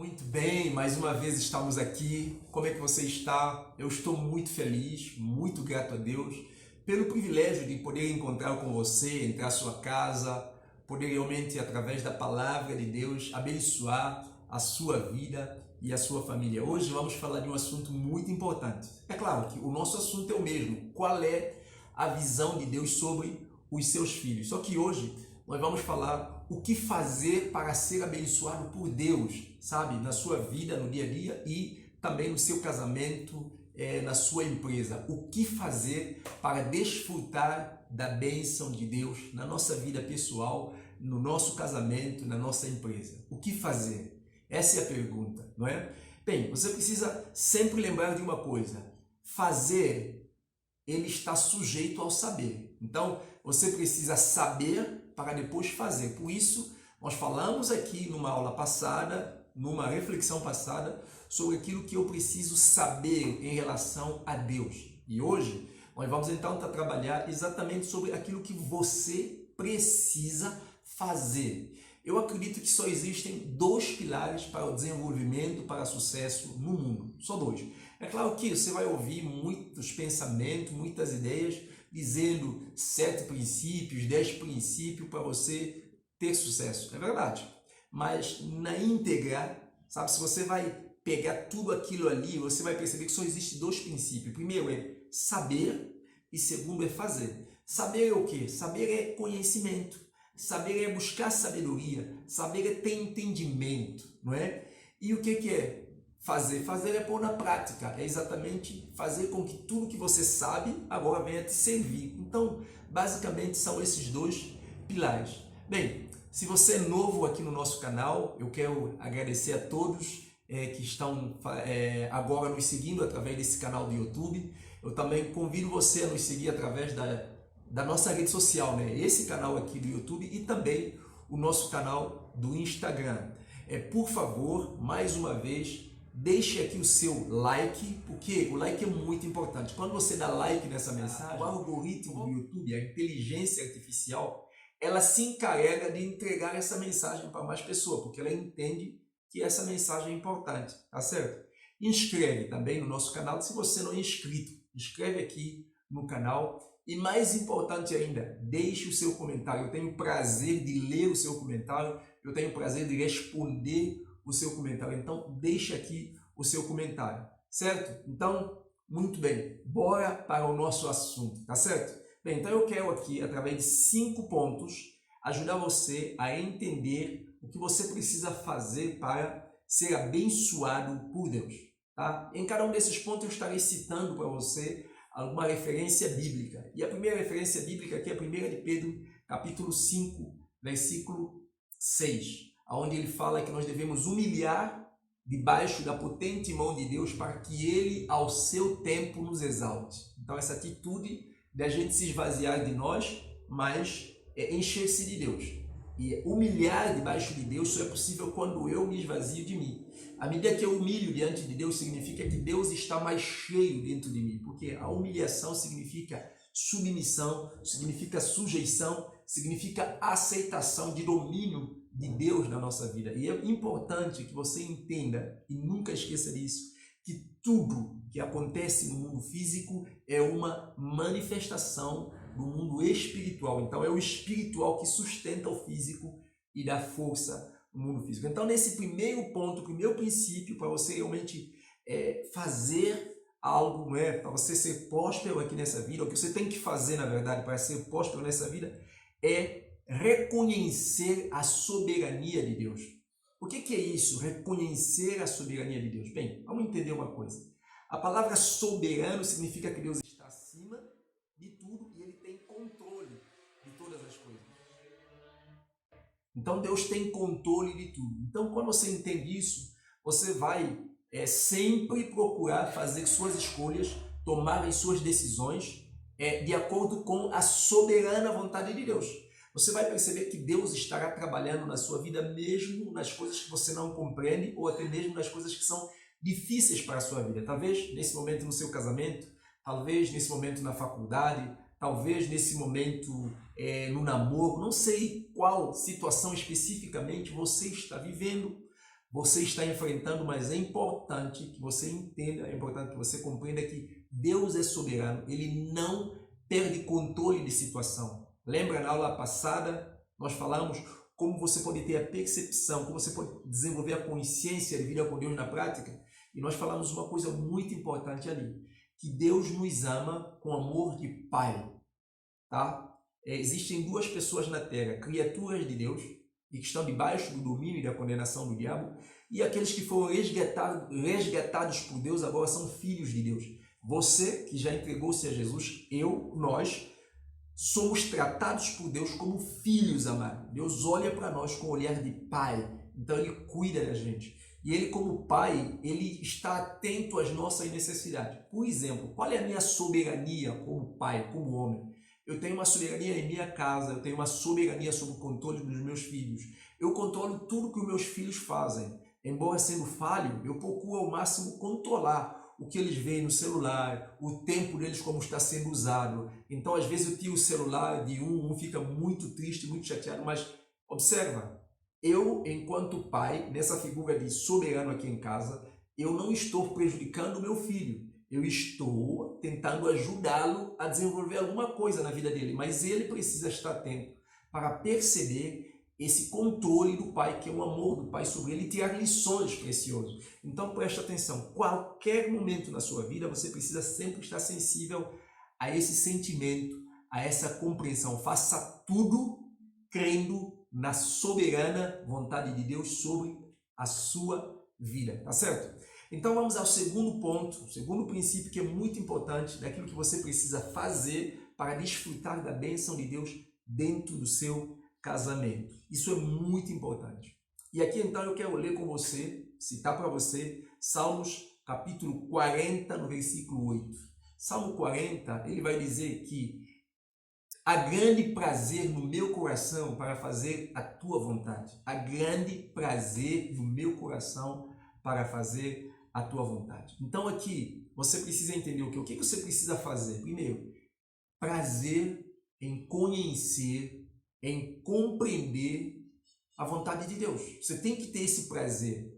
Muito bem, mais uma vez estamos aqui. Como é que você está? Eu estou muito feliz, muito grato a Deus pelo privilégio de poder encontrar com você, entrar à sua casa, poder realmente, através da palavra de Deus, abençoar a sua vida e a sua família. Hoje vamos falar de um assunto muito importante. É claro que o nosso assunto é o mesmo. Qual é a visão de Deus sobre os seus filhos? Só que hoje nós vamos falar o que fazer para ser abençoado por Deus, sabe? Na sua vida, no dia a dia e também no seu casamento, na sua empresa. O que fazer para desfrutar da bênção de Deus na nossa vida pessoal, no nosso casamento, na nossa empresa. O que fazer? Essa é a pergunta, não é? Bem, você precisa sempre lembrar de uma coisa. Fazer, ele está sujeito ao saber. Então, você precisa saber para depois fazer. Por isso, nós falamos aqui numa aula passada, numa reflexão passada, sobre aquilo que eu preciso saber em relação a Deus. E hoje, nós vamos então trabalhar exatamente sobre aquilo que você precisa fazer. Eu acredito que só existem dois pilares para o desenvolvimento, para o sucesso no mundo. Só dois. É claro que você vai ouvir muitos pensamentos, muitas ideias, dizendo 7 princípios, 10 princípios para você ter sucesso. É verdade. Mas na íntegra, sabe, se você vai pegar tudo aquilo ali, você vai perceber que só existe 2 princípios. Primeiro é saber e segundo é fazer. Saber é o quê? Saber é conhecimento. Saber é buscar sabedoria. Saber é ter entendimento, não é? E o que é fazer? Fazer é pôr na prática, é exatamente fazer com que tudo que você sabe agora venha te servir. Então, basicamente são esses 2 pilares. Bem, se você é novo aqui no nosso canal, eu quero agradecer a todos que estão agora nos seguindo através desse canal do YouTube. Eu também convido você a nos seguir através da nossa rede social, né? Esse canal aqui do YouTube e também o nosso canal do Instagram. Por favor, mais uma vez, deixe aqui o seu like, porque o like é muito importante. Quando você dá like nessa mensagem, o algoritmo do YouTube, a inteligência artificial, ela se encarrega de entregar essa mensagem para mais pessoas, porque ela entende que essa mensagem é importante, tá certo? Inscreve também no nosso canal, se você não é inscrito, inscreve aqui no canal. E mais importante ainda, deixe o seu comentário. Eu tenho prazer de ler o seu comentário, eu tenho prazer de responder o seu comentário. Então, deixe aqui o seu comentário, certo? Então, muito bem, bora para o nosso assunto, tá certo? Bem, então eu quero aqui, através de 5 pontos, ajudar você a entender o que você precisa fazer para ser abençoado por Deus, tá? Em cada um desses pontos eu estarei citando para você alguma referência bíblica. E a primeira referência bíblica aqui é a 1 de Pedro, capítulo 5, versículo 6. Onde ele fala que nós devemos humilhar debaixo da potente mão de Deus para que ele, ao seu tempo, nos exalte. Então, essa atitude de a gente se esvaziar de nós, mas encher-se de Deus. E humilhar debaixo de Deus só é possível quando eu me esvazio de mim. À medida que eu humilho diante de Deus, significa que Deus está mais cheio dentro de mim, porque a humilhação significa submissão, significa sujeição, significa aceitação de domínio de Deus na nossa vida. E é importante que você entenda e nunca esqueça disso, que tudo que acontece no mundo físico é uma manifestação do mundo espiritual. Então é o espiritual que sustenta o físico e dá força no mundo físico. Então nesse primeiro ponto, primeiro princípio para você realmente fazer algo, né, para você ser próspero aqui nessa vida, o que você tem que fazer na verdade para ser próspero nessa vida é reconhecer a soberania de Deus. O que é isso? Reconhecer a soberania de Deus. Bem, vamos entender uma coisa. A palavra soberano significa que Deus está acima de tudo e ele tem controle de todas as coisas. Então Deus tem controle de tudo. Então quando você entende isso, você vai sempre procurar fazer suas escolhas, tomar as suas decisões de acordo com a soberana vontade de Deus. Você vai perceber que Deus estará trabalhando na sua vida mesmo nas coisas que você não compreende ou até mesmo nas coisas que são difíceis para a sua vida. Talvez nesse momento no seu casamento, talvez nesse momento na faculdade, talvez nesse momento no namoro, não sei qual situação especificamente você está vivendo, você está enfrentando, mas é importante que você entenda, é importante que você compreenda que Deus é soberano, Ele não perde controle de situação. Lembra na aula passada, nós falamos como você pode ter a percepção, como você pode desenvolver a consciência de vida com Deus na prática? E nós falamos uma coisa muito importante ali, que Deus nos ama com amor de Pai, tá? Existem duas pessoas na Terra, criaturas de Deus, e que estão debaixo do domínio e da condenação do diabo, e aqueles que foram resgatados por Deus agora são filhos de Deus. Você que já entregou-se a Jesus, nós somos tratados por Deus como filhos amados. Deus olha para nós com o olhar de pai, então Ele cuida da gente. E Ele, como pai, Ele está atento às nossas necessidades. Por exemplo, qual é a minha soberania como pai, como homem? Eu tenho uma soberania em minha casa, eu tenho uma soberania sobre o controle dos meus filhos. Eu controlo tudo que os meus filhos fazem. Embora sendo falho, eu procuro ao máximo controlar o que eles veem no celular, o tempo deles como está sendo usado. Então, às vezes eu tiro o celular de um fica muito triste, muito chateado, mas observa, eu, enquanto pai, nessa figura de soberano aqui em casa, eu não estou prejudicando o meu filho. Eu estou tentando ajudá-lo a desenvolver alguma coisa na vida dele, mas ele precisa estar atento para perceber esse controle do pai, que é o amor do pai sobre ele, e tirar lições preciosas. Então preste atenção, qualquer momento na sua vida você precisa sempre estar sensível a esse sentimento, a essa compreensão. Faça tudo crendo na soberana vontade de Deus sobre a sua vida, tá certo? Então vamos ao segundo ponto, o segundo princípio que é muito importante, daquilo que você precisa fazer para desfrutar da bênção de Deus dentro do seu casamento. Isso é muito importante. E aqui então eu quero ler com você, citar para você, Salmos capítulo 40, no versículo 8. Salmo 40, ele vai dizer que há grande prazer no meu coração para fazer a tua vontade. Há grande prazer no meu coração para fazer a tua vontade. Então aqui você precisa entender o quê? O que você precisa fazer? Primeiro, prazer em conhecer, em compreender a vontade de Deus. Você tem que ter esse prazer.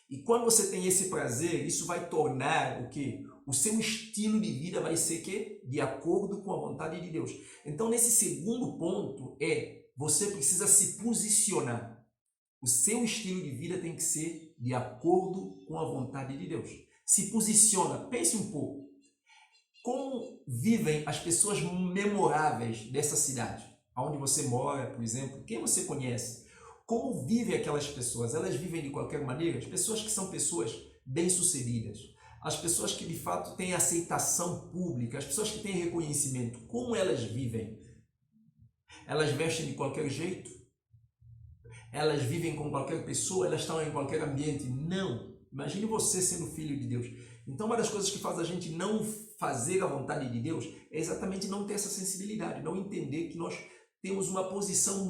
E quando você tem esse prazer, isso vai tornar o quê? O seu estilo de vida vai ser quê? De acordo com a vontade de Deus. Então, nesse segundo ponto, você precisa se posicionar. O seu estilo de vida tem que ser de acordo com a vontade de Deus. Se posiciona, pense um pouco. Como vivem as pessoas memoráveis dessa cidade? Onde você mora, por exemplo, quem você conhece? Como vivem aquelas pessoas? Elas vivem de qualquer maneira? As pessoas que são pessoas bem-sucedidas, as pessoas que de fato têm aceitação pública, as pessoas que têm reconhecimento, como elas vivem? Elas vestem de qualquer jeito? Elas vivem com qualquer pessoa? Elas estão em qualquer ambiente? Não! Imagine você sendo filho de Deus. Então uma das coisas que faz a gente não fazer a vontade de Deus é exatamente não ter essa sensibilidade, não entender que nós temos uma posição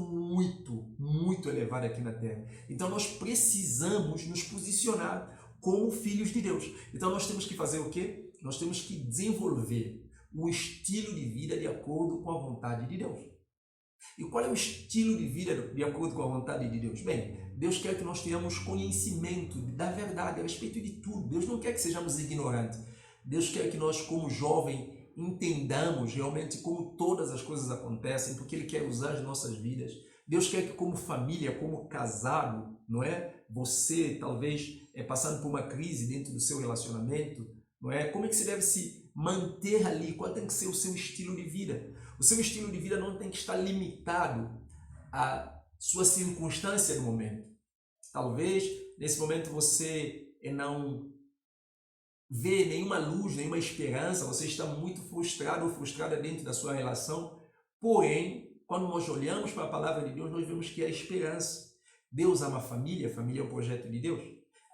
muito elevada aqui na Terra. Então nós precisamos nos posicionar como filhos de Deus. Então nós temos que fazer o quê? Nós temos que desenvolver um estilo de vida de acordo com a vontade de Deus. E qual é o estilo de vida de acordo com a vontade de Deus? Bem, Deus quer que nós tenhamos conhecimento da verdade a respeito de tudo. Deus não quer que sejamos ignorantes. Deus quer que nós, como jovem, entendamos realmente como todas as coisas acontecem, porque Ele quer usar as nossas vidas. Deus quer que, como família, como casado, não é? Você, talvez, passando por uma crise dentro do seu relacionamento, não é? Como é que você deve se manter ali? Qual tem que ser o seu estilo de vida? O seu estilo de vida não tem que estar limitado à sua circunstância no momento. Talvez, nesse momento, você não vê nenhuma luz, nenhuma esperança, você está muito frustrado ou frustrada dentro da sua relação. Porém, quando nós olhamos para a palavra de Deus, nós vemos que há esperança. Deus ama a família é um projeto de Deus.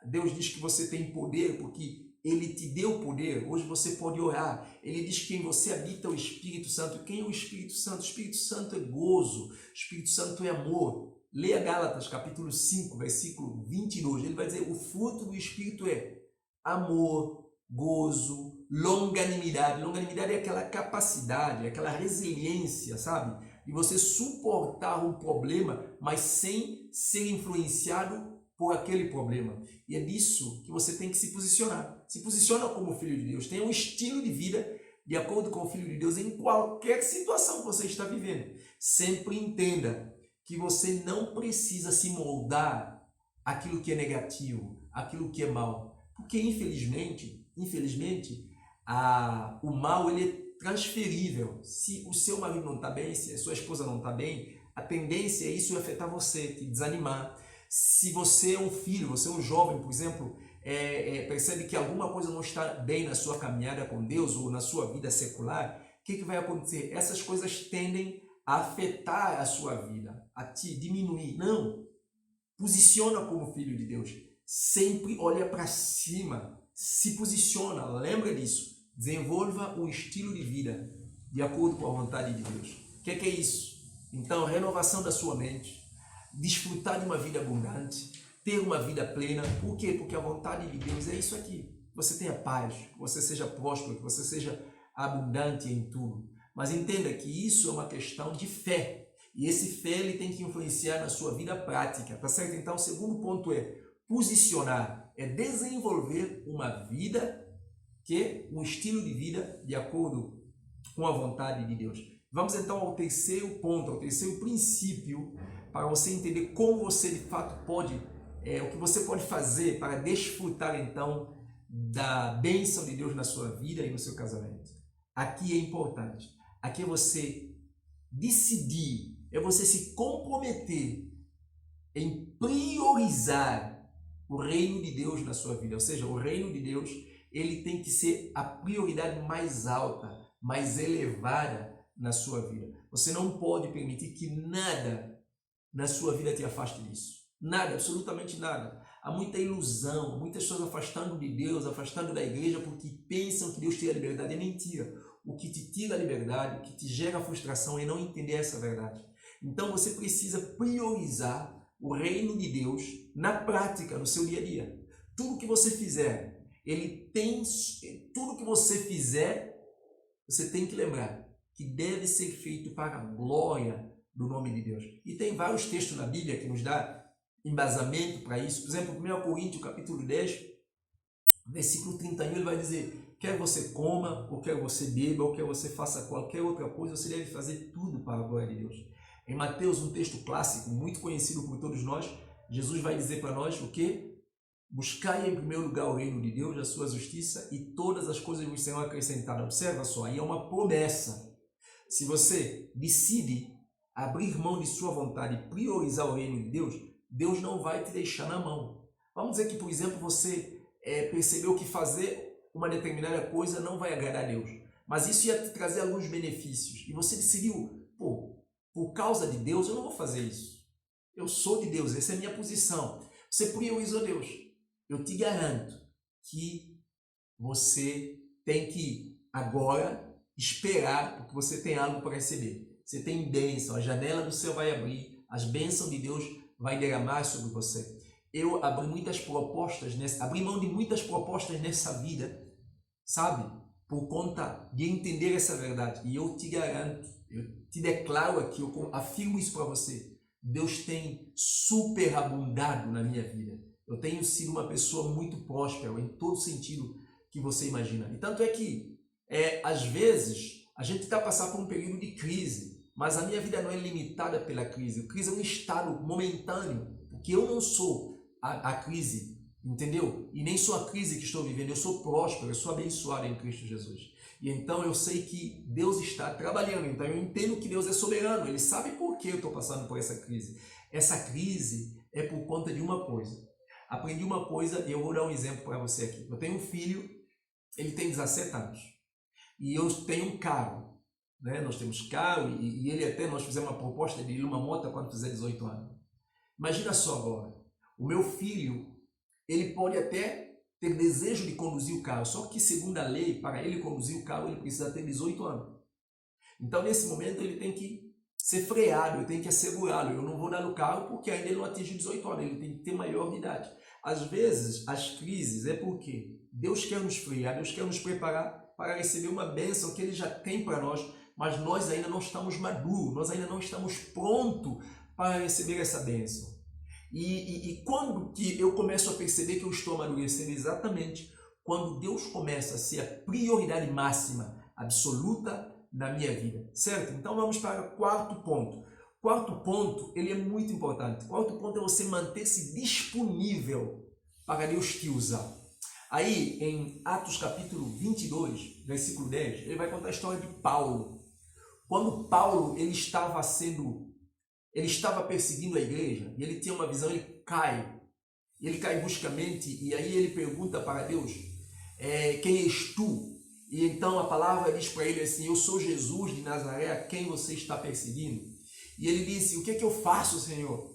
Deus diz que você tem poder porque Ele te deu poder. Hoje você pode orar. Ele diz que em você habita o Espírito Santo. Quem é o Espírito Santo? O Espírito Santo é gozo. O Espírito Santo é amor. Leia Gálatas, capítulo 5, versículo 22. Ele vai dizer, o fruto do Espírito é amor, gozo, longanimidade. Longanimidade é aquela capacidade, aquela resiliência, sabe? De você suportar um problema, mas sem ser influenciado por aquele problema. E é disso que você tem que se posicionar. Se posiciona como filho de Deus. Tenha um estilo de vida de acordo com o Filho de Deus em qualquer situação que você está vivendo. Sempre entenda que você não precisa se moldar aquilo que é negativo, aquilo que é mal. Porque infelizmente, o mal ele é transferível. Se o seu marido não está bem, se a sua esposa não está bem, a tendência é isso afetar você, te desanimar. Se você é um filho, você é um jovem, por exemplo, percebe que alguma coisa não está bem na sua caminhada com Deus ou na sua vida secular, o que vai acontecer? Essas coisas tendem a afetar a sua vida, a te diminuir. Não, posiciona como filho de Deus. Sempre olha para cima, se posiciona, lembra disso. Desenvolva um estilo de vida de acordo com a vontade de Deus. O que é isso? Então, renovação da sua mente, desfrutar de uma vida abundante, ter uma vida plena. Por quê? Porque a vontade de Deus é isso aqui. Que você tenha paz, que você seja próspero, que você seja abundante em tudo. Mas entenda que isso é uma questão de fé. E esse fé ele tem que influenciar na sua vida prática, tá certo? Então, o segundo ponto é posicionar, é desenvolver uma vida, um estilo de vida de acordo com a vontade de Deus. Vamos então ao terceiro ponto, ao terceiro princípio, para você entender como você de fato pode, o que você pode fazer para desfrutar então da bênção de Deus na sua vida e no seu casamento. Aqui é importante, aqui é você decidir, é você se comprometer em priorizar o reino de Deus na sua vida. Ou seja, o reino de Deus ele tem que ser a prioridade mais alta, mais elevada na sua vida. Você não pode permitir que nada na sua vida te afaste disso. Nada, absolutamente nada. Há muita ilusão, muitas pessoas afastando de Deus, afastando da igreja porque pensam que Deus tira a liberdade. É mentira. O que te tira a liberdade, o que te gera frustração é não entender essa verdade. Então você precisa priorizar o reino de Deus na prática, no seu dia a dia. Tudo que você fizer, tudo que você fizer, você tem que lembrar que deve ser feito para a glória do nome de Deus. E tem vários textos na Bíblia que nos dá embasamento para isso. Por exemplo, 1 Coríntios capítulo 10, versículo 31, ele vai dizer: quer você coma, ou quer você beba, ou quer você faça qualquer outra coisa, você deve fazer tudo para a glória de Deus. Em Mateus, um texto clássico, muito conhecido por todos nós, Jesus vai dizer para nós o quê? Buscai em primeiro lugar o reino de Deus, a sua justiça, e todas as coisas vos serão acrescentadas. Observa só, aí é uma promessa. Se você decide abrir mão de sua vontade e priorizar o reino de Deus, Deus não vai te deixar na mão. Vamos dizer que, por exemplo, você percebeu que fazer uma determinada coisa não vai agradar a Deus, mas isso ia te trazer alguns benefícios, e você decidiu, por causa de Deus eu não vou fazer isso. Eu sou de Deus, essa é a minha posição. Você priorizou Deus. Eu te garanto que você tem que agora esperar, porque você tem algo para receber. Você tem bênção, a janela do céu vai abrir, as bênçãos de Deus vai derramar sobre você. Eu abri mão de muitas propostas nessa vida, sabe? Por conta de entender essa verdade. E eu te garanto, eu te declaro aqui, eu afirmo isso para você. Deus tem superabundado na minha vida. Eu tenho sido uma pessoa muito próspera em todo sentido que você imagina. E tanto é que, às vezes, a gente está passando por um período de crise, mas a minha vida não é limitada pela crise. A crise é um estado momentâneo, porque eu não sou a crise, entendeu? E nem sou a crise que estou vivendo, eu sou próspero, eu sou abençoado em Cristo Jesus. E então eu sei que Deus está trabalhando, então eu entendo que Deus é soberano, Ele sabe por que eu estou passando por essa crise. Essa crise é por conta de uma coisa. Aprendi uma coisa e eu vou dar um exemplo para você aqui. Eu tenho um filho, ele tem 17 anos, e eu tenho um carro, né? Nós temos carro e ele até, nós fizemos uma proposta de ir uma moto quando fizer 18 anos. Imagina só agora, o meu filho, ele pode até ter desejo de conduzir o carro, só que segundo a lei, para ele conduzir o carro, ele precisa ter 18 anos. Então nesse momento ele tem que ser freado, eu tenho que assegurá-lo. Eu não vou dar no carro porque ainda ele não atinge 18 anos, ele tem que ter maior de idade. Às vezes as crises é porque Deus quer nos frear, Deus quer nos preparar para receber uma bênção que Ele já tem para nós, mas nós ainda não estamos maduros, nós ainda não estamos prontos para receber essa bênção. E quando que eu começo a perceber que eu estou amadurecendo? Exatamente quando Deus começa a ser a prioridade máxima, absoluta na minha vida, certo? Então vamos para o quarto ponto. Quarto ponto, ele é muito importante. Quarto ponto é você manter-se disponível para Deus te usar. Aí, em Atos capítulo 22, versículo 10, ele vai contar a história de Paulo. Quando Paulo ele estava perseguindo a igreja, e ele tinha uma visão, ele cai bruscamente, e aí ele pergunta para Deus, quem és tu? E então a palavra diz para ele assim, eu sou Jesus de Nazaré, a quem você está perseguindo? E ele disse, o que é que eu faço, Senhor?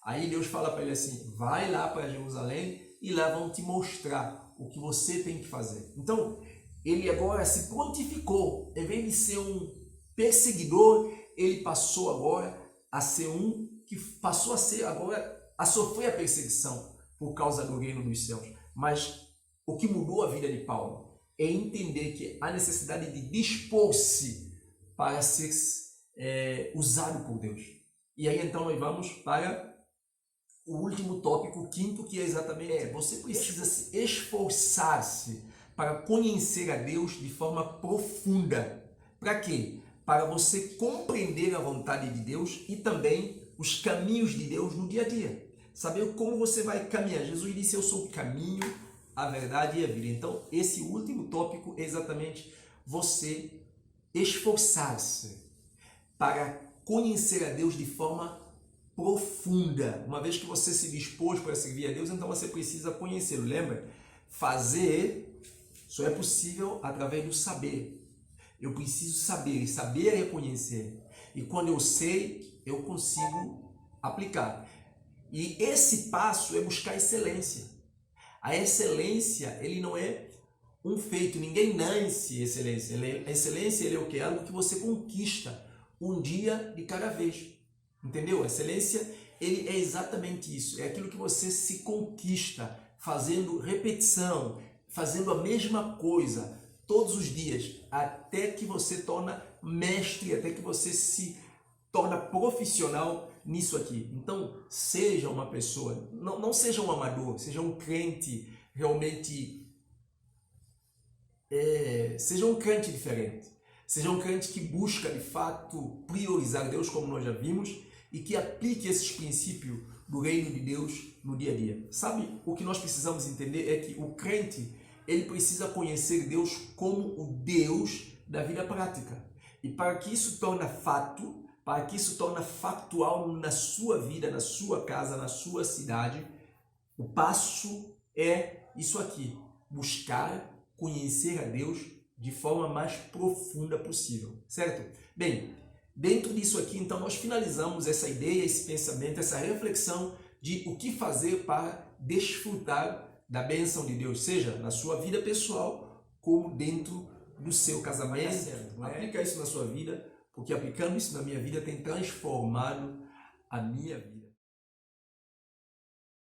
Aí Deus fala para ele assim, vai lá para Jerusalém e lá vão te mostrar o que você tem que fazer. Então, ele agora se prontificou, em vez de ser um perseguidor, ele passou agora a ser um que passou a ser agora a sofrer a perseguição por causa do reino dos céus. Mas o que mudou a vida de Paulo é entender que há necessidade de dispor-se para ser usado por Deus. E aí então nós vamos para o último tópico, o quinto, que é exatamente você precisa se esforçar-se para conhecer a Deus de forma profunda. Para quê? Para você compreender a vontade de Deus e também os caminhos de Deus no dia a dia. Saber como você vai caminhar. Jesus disse, eu sou o caminho, a verdade e a vida. Então, esse último tópico é exatamente você esforçar-se para conhecer a Deus de forma profunda. Uma vez que você se dispôs para servir a Deus, então você precisa conhecê-lo. Lembra? Fazer só é possível através do saber. Eu preciso saber, e saber é reconhecer. E quando eu sei, eu consigo aplicar. E esse passo é buscar excelência. A excelência, ele não é um feito, ninguém nasce excelência. A excelência ele é o quê? Algo que você conquista um dia de cada vez. Entendeu? A excelência ele é exatamente isso. É aquilo que você se conquista fazendo repetição, fazendo a mesma coisa todos os dias, até que você torna mestre, até que você se torna profissional nisso aqui. Então, seja uma pessoa, não seja um amador, seja um crente realmente, seja um crente diferente. Seja um crente que busca, de fato, priorizar Deus, como nós já vimos, e que aplique esses princípios do reino de Deus no dia a dia. Sabe, o que nós precisamos entender é que o crente, ele precisa conhecer Deus como o Deus da vida prática. E para que isso torne fato, para que isso torne factual na sua vida, na sua casa, na sua cidade, o passo é isso aqui: buscar conhecer a Deus de forma mais profunda possível, certo? Bem, dentro disso aqui, então, nós finalizamos essa ideia, esse pensamento, essa reflexão de o que fazer para desfrutar da bênção de Deus, seja na sua vida pessoal, como dentro do seu casamento. Aplica isso na sua vida, porque aplicando isso na minha vida tem transformado a minha vida.